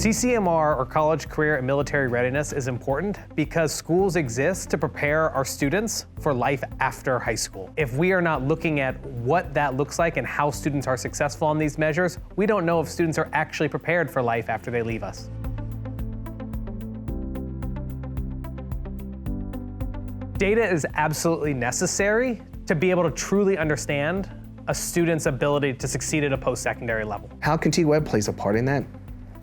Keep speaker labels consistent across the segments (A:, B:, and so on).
A: CCMR, or College, Career, and Military Readiness, is important because schools exist to prepare our students for life after high school. If we are not looking at what that looks like and how students are successful on these measures, we don't know if students are actually prepared for life after they leave us. Data is absolutely necessary to be able to truly understand a student's ability to succeed at a post-secondary level.
B: How T-Web plays a part in that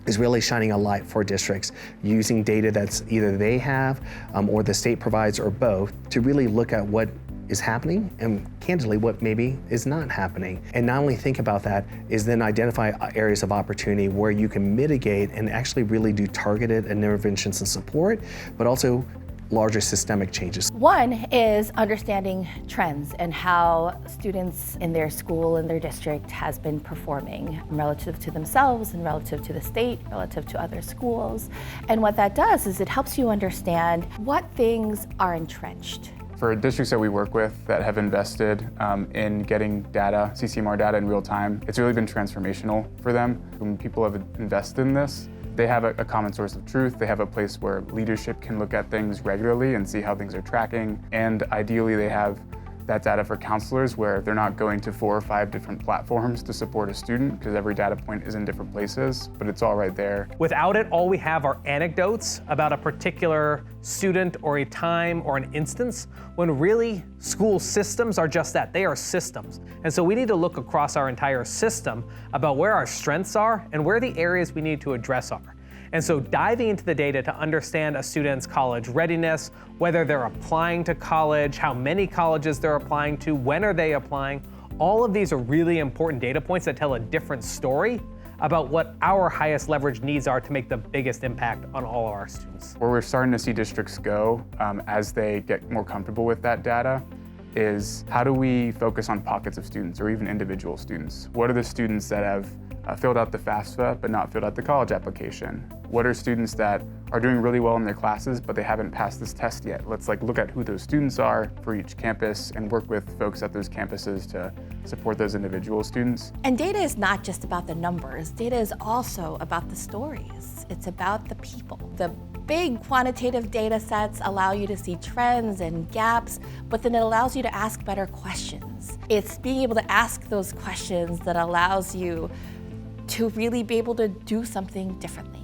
B: is really shining a light for districts using data that's either they have or the state provides or both to really look at what is happening and candidly what maybe is not happening. And not only think about that, is then identify areas of opportunity where you can mitigate and actually really do targeted interventions and support, but also larger systemic changes.
C: One is understanding trends and how students in their school and their district has been performing relative to themselves and relative to the state, relative to other schools. And what that does is it helps you understand what things are entrenched.
D: For districts that we work with that have invested in getting data, CCMR data in real time, it's really been transformational for them. When people have invested in this, they have a common source of truth. They have a place where leadership can look at things regularly and see how things are tracking. And ideally, they have that data for counselors where they're not going to 4 or 5 different platforms to support a student because every data point is in different places, but it's all right there.
A: Without it, all we have are anecdotes about a particular student or a time or an instance, when really school systems are just that, they are systems. And so we need to look across our entire system about where our strengths are and where the areas we need to address are. And so diving into the data to understand a student's college readiness, whether they're applying to college, how many colleges they're applying to, when are they applying, all of these are really important data points that tell a different story about what our highest leverage needs are to make the biggest impact on all of our students.
D: Where we're starting to see districts go as they get more comfortable with that data is how do we focus on pockets of students or even individual students? What are the students that have filled out the FAFSA but not filled out the college application? What are students that are doing really well in their classes but they haven't passed this test yet? Let's look at who those students are for each campus and work with folks at those campuses to support those individual students.
C: And data is not just about the numbers. Data is also about the stories. It's about the people. The big quantitative data sets allow you to see trends and gaps, but then it allows you to ask better questions. It's being able to ask those questions that allows you to really be able to do something differently.